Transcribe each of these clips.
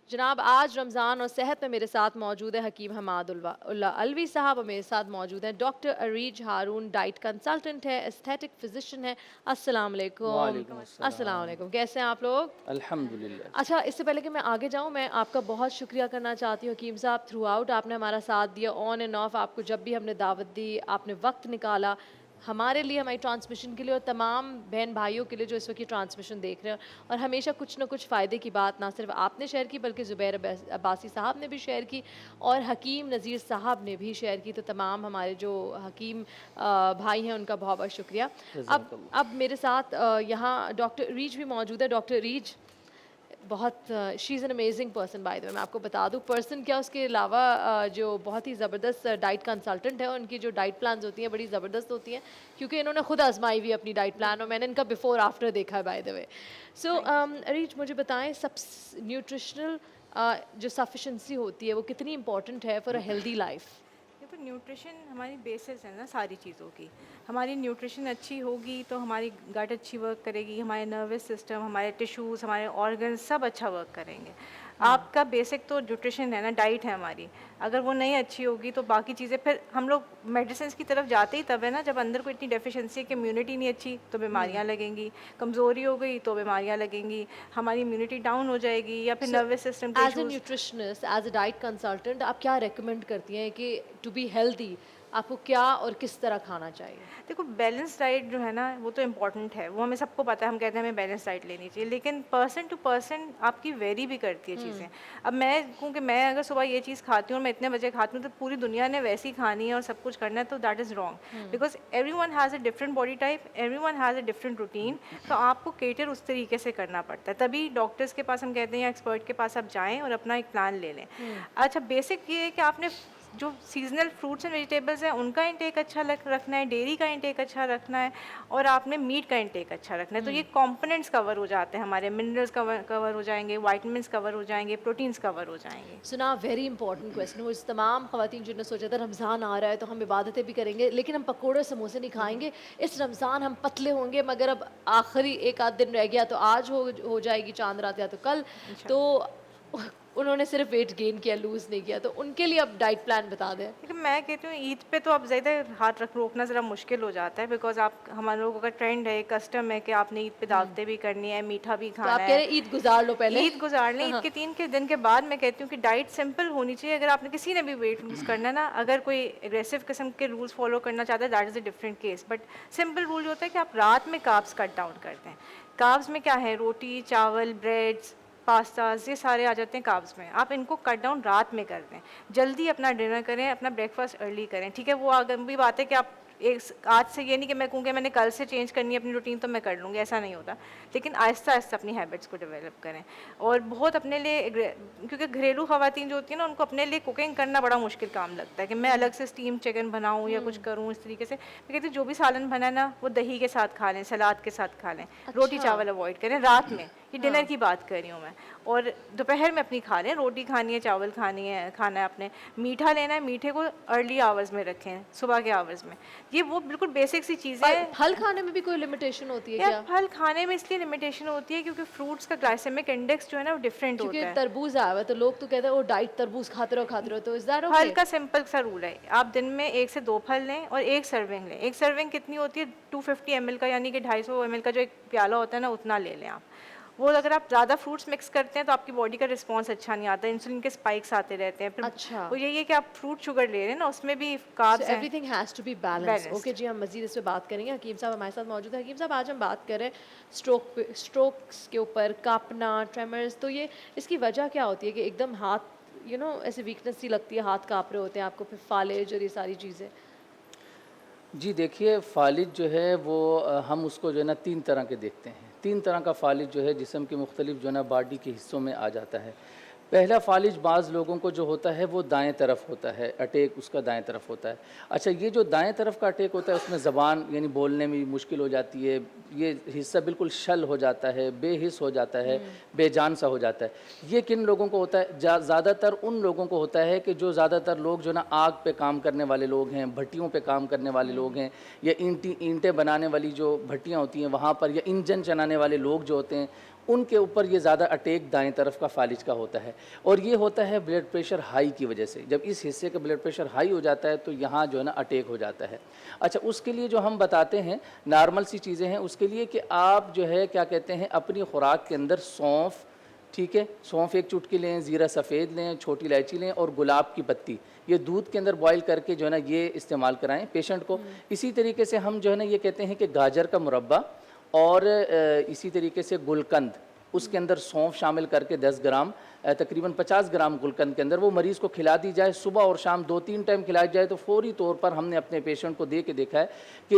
जनाब, आज रमज़ान और सेहत में मेरे साथ मौजूद है हकीम हमाद उल्ला अलवी साहब और मेरे साथ मौजूद हैं डॉक्टर अरीज हारून, डाइट कंसल्टेंट है, एस्थेटिक फिजिशियन है। अस्सलाम वालेकुम। वालेकुम अस्सलाम अस्सलाम। वालेकुम, कैसे हैं आप लोग? अल्हम्दुलिल्लाह। अच्छा, इससे पहले कि मैं आगे जाऊँ, मैं आपका बहुत शुक्रिया करना चाहती हूँ हकीम साहब। थ्रू आउट आपने हमारा साथ दिया, ऑन एंड ऑफ आपको जब भी हमने दावत दी, आपने वक्त निकाला हमारे लिए, हमारी ट्रांसमिशन के लिए और तमाम बहन भाइयों के लिए जो इस वक्त ये ट्रांसमिशन देख रहे हैं। और हमेशा कुछ ना कुछ फ़ायदे की बात ना सिर्फ आपने शेयर की, बल्कि ज़ुबैर अब्बासी साहब ने भी शेयर की और हकीम नज़ीर साहब ने भी शेयर की। तो तमाम हमारे जो हकीम भाई हैं, उनका बहुत बहुत शुक्रिया। जज़ाकल्लाह। अब मेरे साथ यहाँ डॉक्टर रीज भी मौजूद है। डॉक्टर रीज बहुत she is an amazing person, by the way मैं आपको बता दूं, पर्सन क्या, उसके अलावा जो बहुत ही ज़बरदस्त डाइट कंसल्टेंट है, उनकी जो डाइट प्लान्स होती हैं बड़ी ज़बरदस्त होती हैं, क्योंकि इन्होंने खुद आजमाई हुई अपनी डाइट प्लान और मैंने इनका बिफोर आफ्टर देखा है, by the way. So thank you so Areej, मुझे बताएं, सब न्यूट्रिशनल जो सफिशेंसी होती है वो कितनी इंपॉर्टेंट है फॉर अ हेल्दी लाइफ? देखो, न्यूट्रिशन हमारी बेसिस है ना सारी चीज़ों की। हमारी न्यूट्रिशन अच्छी होगी तो हमारी गट अच्छी वर्क करेगी, हमारे नर्वस सिस्टम, हमारे टिश्यूज़, हमारे ऑर्गन्स सब अच्छा वर्क करेंगे। आपका बेसिक तो न्यूट्रिशन है ना, डाइट है हमारी। अगर वो नहीं अच्छी होगी तो बाकी चीज़ें, फिर हम लोग मेडिसिन की तरफ जाते ही तब है ना, जब अंदर को इतनी डेफिशिएंसी है कि इम्यूनिटी नहीं अच्छी तो बीमारियाँ लगेंगी, कमज़ोरी हो गई तो बीमारियाँ लगेंगी, हमारी इम्यूनिटी डाउन हो जाएगी या फिर सो नर्वस सिस्टम के as a issues. Nutritionist, as a diet consultant, आप क्या रेकमेंड करती हैं कि टू बी हेल्दी आपको क्या और किस तरह खाना चाहिए? देखो, बैलेंस डाइट जो है ना वो तो इम्पॉर्टेंट है, वो हमें सबको पता है, हम कहते हैं हमें बैलेंस डाइट लेनी चाहिए, लेकिन पर्सन टू पर्सन आपकी वेरी भी करती है चीज़ें। अब मैं कहूँ कि मैं अगर सुबह ये चीज़ खाती हूँ और मैं इतने बजे खाती हूँ तो पूरी दुनिया ने वैसी खानी है और सब कुछ करना है, तो that is wrong, because every one has a different body type, every one has a different routine. तो आपको केटर उस तरीके से करना पड़ता है, तभी डॉक्टर्स के पास हम कहते हैं या एक्सपर्ट के पास आप जाएँ और अपना एक प्लान ले लें। अच्छा, बेसिक ये है कि आपने जो सीजनल फ्रूट्स एंड वेजिटेबल्स हैं उनका इंटेक अच्छा रखना है, डेयरी का इंटेक अच्छा रखना है और आपने मीट का इंटेक अच्छा रखना है। तो ये कंपोनेंट्स कवर हो जाते हैं हमारे, मिनरल्स कवर हो जाएंगे, वाइटमिन्स कवर हो जाएंगे, प्रोटीन्स कवर हो जाएंगे। सुना, वेरी इंपॉर्टेंट क्वेश्चन। वो इस तमाम खवातीन जिन्होंने सोचा था रमज़ान आ रहा है तो हम इबादतें भी करेंगे लेकिन हम पकोड़े समोसे नहीं खाएंगे, इस रमज़ान हम पतले होंगे, मगर अब आखिरी एक आध दिन रह गया तो आज हो जाएगी चांद रात या तो कल। तो इंशाल्लाह। उन्होंने सिर्फ वेट गेन किया, लूज़ नहीं किया, तो उनके लिए अब डाइट प्लान बता दें। लेकिन मैं कहती हूँ ईद पे तो अब ज़्यादा हाथ रोकना ज़रा मुश्किल हो जाता है, बिकॉज आप, हमारे लोगों का ट्रेंड है, कस्टम है कि आपने ईद पे दावतें भी करनी है, मीठा भी तो खाना आप कह है। रहे हैं ईद गुजार लो पहले? ईद गुजार लें, ईद हाँ। के 3 के दिन के बाद मैं कहती हूँ कि डाइट सिंपल होनी चाहिए। अगर आपने किसी ने भी वेट लूज़ करना है ना, अगर कोई एग्रेसिव किस्म के रूल्स फॉलो करना चाहता है, that is a different case, but simple rule जो होता है कि आप रात में कार्ब्स कट डाउन करते हैं। कार्ब्स में क्या है, रोटी, चावल, ब्रेड्स, पास्ताज, ये सारे आ जाते हैं कार्ब्स में। आप इनको कट डाउन रात में कर दें, जल्दी अपना डिनर करें, अपना ब्रेकफास्ट अर्ली करें, ठीक है। वो अगर भी बात है कि आप एक आज से, ये नहीं कि मैं कहूँ कि मैंने कल से चेंज करनी है अपनी रूटीन तो मैं कर लूँगी, ऐसा नहीं होता। लेकिन आहिस्ता आहिस्ता अपनी हैबिट्स को डेवलप करें और बहुत अपने लिए क्योंकि घरेलू खवातीन जो होती हैं ना, उनको अपने लिए कुकिंग करना बड़ा मुश्किल काम लगता है कि मैं अलग से स्टीम चिकन बनाऊँ या कुछ करूँ इस तरीके से। मैं कहती हूँ जो भी सालन बना है ना, वो दही के साथ खा लें, सलाद के साथ खा लें, रोटी अच्छा। चावल अवॉइड करें रात में। ये डिनर हाँ। की बात कर रही हूँ मैं। और दोपहर में अपनी खा लें, रोटी खानी है, चावल खाना है आपने, मीठा लेना है, मीठे को अर्ली आवर्स में रखें, सुबह के आवर्स में। ये वो बिल्कुल बेसिक सी चीज़ें हैं। फल खाने में भी कोई लिमिटेशन होती है यार, क्या? फल खाने में इसलिए लिमिटेशन होती है क्योंकि फ्रूट्स का ग्लाइसेमिक इंडेक्स जो है ना वो डिफरेंट क्योंकि होता है। तरबूज आया हुआ है तो लोग तो कहते हैं वो डाइट तरबूज खाते रहो, तो इज दैट फल ओके? का सिंपल सा रूल है, आप दिन में 1 से 2 फल लें और 1 सर्विंग लें। 1 सर्विंग कितनी होती है, 250 ml का, यानी कि 250 ml का जो एक प्याला होता है ना, उतना ले लें आप। वो अगर आप ज़्यादा फ्रूट्स मिक्स करते हैं तो आपकी बॉडी का रिस्पॉन्स अच्छा नहीं आता, इंसुलिन के स्पाइक्स आते रहते हैं। फिर अच्छा। वो यही है कि आप फ्रूट शुगर ले रहे हैं ना, उसमें भी सो कार्ब्स हैं। Everything has to be balance. Okay balanced. जी, हम मज़ीद इस पे बात करेंगे। हकीम साहब हमारे साथ मौजूद है। हकीम साहब, आज हम बात कर रहे हैं स्ट्रोक्स के ऊपर, काँपना, ट्रेमर्स। तो ये इसकी वजह क्या होती है कि एकदम हाथ ऐसे वीकनेस सी लगती है, हाथ काँप रहे होते हैं आपको, फिर फालिज और ये सारी चीज़ें? जी देखिए, फ़ालिज जो है वो हम उसको जो है ना 3 तरह के देखते हैं। 3 तरह का फ़ालिज जो है जिस्म के मुख्तलिफ जो है ना बॉडी के हिस्सों में आ जाता है। पहला फालिज बाज़ लोगों को जो होता है वो दाएं तरफ होता है, अटैक उसका दाएं तरफ होता है। अच्छा, ये जो दाएं तरफ का अटैक होता है उसमें ज़बान यानी बोलने में भी मुश्किल हो जाती है, ये हिस्सा बिल्कुल शल हो जाता है, बेहिस हो जाता है, बेजान सा हो जाता है। ये किन लोगों को होता है? ज़्यादातर उन लोगों को होता है कि जो ज़्यादातर लोग जो ना आग पे काम करने वाले लोग हैं, भट्टियों पे काम करने वाले लोग हैं, या ईंटें बनाने वाली जो भट्टियाँ होती हैं वहाँ पर, या इंजन चलाने वाले लोग जो होते हैं, उनके ऊपर ये ज़्यादा अटैक दाएं तरफ का फालिज का होता है। और ये होता है ब्लड प्रेशर हाई की वजह से। जब इस हिस्से का ब्लड प्रेशर हाई हो जाता है तो यहाँ जो है ना अटैक हो जाता है। अच्छा, उसके लिए जो हम बताते हैं नॉर्मल सी चीज़ें हैं उसके लिए कि आप जो है क्या कहते हैं अपनी खुराक के अंदर सौंफ, ठीक है, सौंफ एक चुटकी लें, ज़ीरा सफ़ेद लें, छोटी इलायची लें और गुलाब की पत्ती, ये दूध के अंदर बॉईल करके जो है ना ये इस्तेमाल कराएं पेशेंट को। इसी तरीके से हम जो है ना ये कहते हैं कि गाजर का मुरब्बा और इसी तरीके से गुलकंद, उसके अंदर सौंफ शामिल करके 10 ग्राम, तकरीबन 50 ग्राम गुलकंद के अंदर वो मरीज़ को खिला दी जाए। सुबह और शाम 2-3 टाइम खिलाई जाए तो फौरी तौर पर हमने अपने पेशेंट को दे के देखा है कि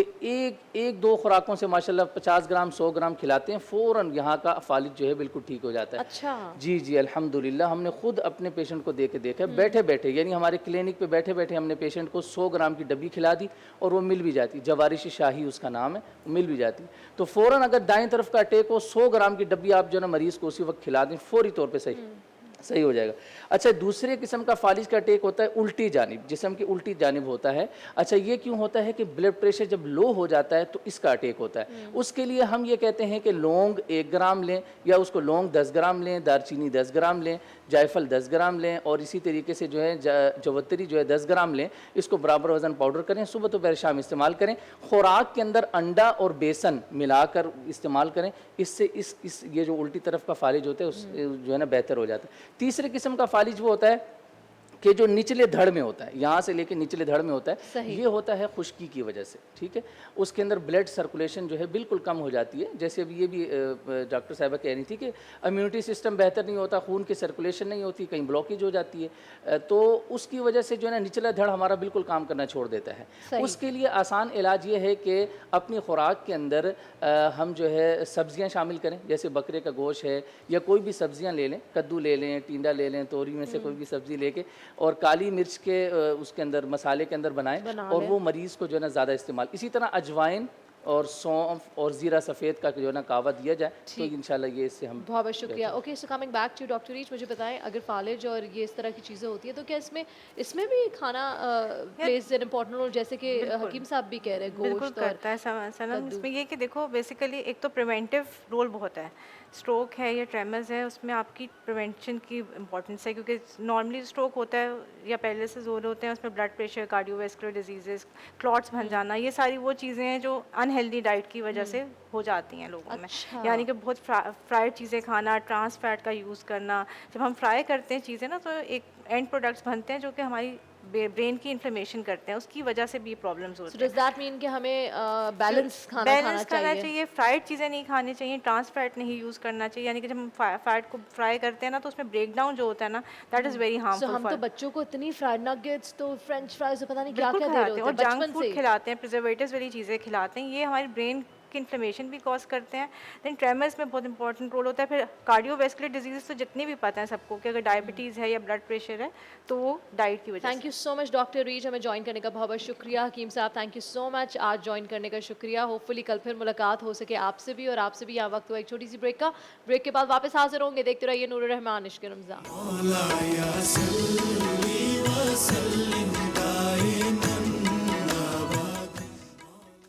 एक दो खुराकों से माशाल्लाह 50 ग्राम 100 ग्राम खिलाते हैं, फ़ौरन यहाँ का फालिज जो है बिल्कुल ठीक हो जाता है। अच्छा। जी जी, अल्हम्दुलिल्लाह हमने खुद अपने पेशेंट को दे के देखा है, बैठे बैठे, यानी हमारे क्लिनिक पे बैठे बैठे हमने पेशेंट को 100 ग्राम की डब्बी खिला दी और वो मिल भी जाती, जवारिश शाही उसका नाम है, मिल भी जाती। तो फ़ौरन अगर दाएं तरफ का अटैक हो 100 ग्राम की डब्बी आप जो है ना मरीज़ को उसी वक्त खिला दें, फौरी तौर पे सही हो जाएगा। अच्छा, दूसरे किस्म का फालिज का अटैक होता है उल्टी जानिब, जिस्म की उल्टी जानिब होता है। अच्छा, ये क्यों होता है कि ब्लड प्रेशर जब लो हो जाता है तो इसका अटैक होता है। उसके लिए हम ये कहते हैं कि लौंग 1 ग्राम लें, या उसको लौंग 10 ग्राम लें, दारचीनी 10 ग्राम लें, जायफल 10 ग्राम लें और इसी तरीके से जो है जवतरी जो है 10 ग्राम लें। इसको बराबर वज़न पाउडर करें, सुबह दोपहर शाम इस्तेमाल करें। खुराक के अंदर अंडा और बेसन मिलाकर इस्तेमाल करें, इससे इस ये जो उल्टी तरफ का फालिज होता है उस जो है ना बेहतर हो जाता है। तीसरे किस्म का फालिज वो होता है कि जो निचले धड़ में होता है, यहाँ से लेके निचले धड़ में होता है, ये होता है खुश्की की वजह से, ठीक है। उसके अंदर ब्लड सर्कुलेशन जो है बिल्कुल कम हो जाती है। जैसे अभी ये भी डॉक्टर साहिबा कह रही थी कि इम्यूनिटी सिस्टम बेहतर नहीं होता, खून की सर्कुलेशन नहीं होती, कहीं ब्लॉकेज हो जाती है, तो उसकी वजह से जो है ना निचला धड़ हमारा बिल्कुल काम करना छोड़ देता है। उसके लिए आसान इलाज ये है कि अपनी खुराक के अंदर हम जो है सब्जियाँ शामिल करें, जैसे बकरे का गोश्त है या कोई भी सब्जियाँ ले लें, कद्दू ले लें, टिंडा ले लें, तोरी में से कोई भी सब्ज़ी लेके और काली मिर्च के उसके अंदर मसाले के अंदर बनाएं और वो मरीज़ को जो है ना ज़्यादा इस्तेमाल। इसी तरह अजवाइन और सौंफ और ज़ीरा सफ़ेद का जो है ना कावा दिया जाए तो इंशाल्लाह ये इससे हम। बहुत बहुत शुक्रिया। Okay, so coming back to doctor Reach, मुझे बताएं अगर फालिज और ये इस तरह की चीज़ें होती हैं तो क्या इसमें भी खाना प्लेज एन इम्पोर्टेंट रोल, जैसे कि हकीम साहब भी कह रहे हैं बिल्कुल गोश्त करता है सनम। इसमें ये कि देखो बेसिकली एक तो प्रिवेंटिव रोल बहुत है। स्ट्रोक है या ट्रेमर्स है उसमें आपकी प्रिवेंशन की इम्पोर्टेंस है, क्योंकि नॉर्मली स्ट्रोक होता है या पैरालिसिस हो रहे होते हैं, उसमें blood pressure, cardiovascular diseases, clots बन जाना, ये सारी वो चीज़ें हैं जो अनहेल्दी डाइट की वजह से हो जाती हैं लोगों में। यानी कि बहुत फ्राइड चीज़ें खाना, ट्रांस फैट का यूज़ करना। जब हम फ्राई करते हैं चीज़ें ना तो एक एंड प्रोडक्ट्स बनते हैं जो कि हमारी ब्रेन की इन्फ्लेमेशन करते हैं, उसकी वजह से भी प्रॉब्लम्स होती हैं। डज दैट मीन कि हमें बैलेंस खाना चाहिए, फ्राइड चीज़ें नहीं खानी चाहिए, ट्रांस फैट नहीं यूज़ करना चाहिए। यानी कि जब हम फैट को फ्राई करते हैं ना तो उसमें ब्रेक डाउन जो होता है ना, दैट इज़ वेरी हार्मफुल। हम तो बच्चों को इतनी फ्राइड नगेट्स तो फ्रेंच फ्राइज पता नहीं क्या क्या दे रहे होते हैं और जंक फूड खिलाते हैं, प्रिजर्वेटिव्स वाली चीज़ें खिलाते हैं, ये हमारे ब्रेन की इन्फ्लेमेशन भी कॉज करते हैं। देन ट्रेमर्स में बहुत इंपॉर्टेंट रोल होता है। फिर कार्डियोवैस्कुलर डिजीज़ तो जितनी भी पता है सबको कि अगर डायबिटीज़ है या ब्लड प्रेशर है तो वो डाइट की वजह से। Thank you so much doctor reach, हमें ज्वाइन करने का बहुत बहुत शुक्रिया। हकीम साहब थैंक यू सो मच आज ज्वाइन करने का शुक्रिया। होपफुली कल फिर मुलाकात हो सके आपसे भी और आपसे भी। यहाँ वक्त हुआ एक छोटी सी ब्रेक का, ब्रेक के बाद वापस हाजिर होंगे। देखते रहिए नूर रहमान इश्क रमज़ान।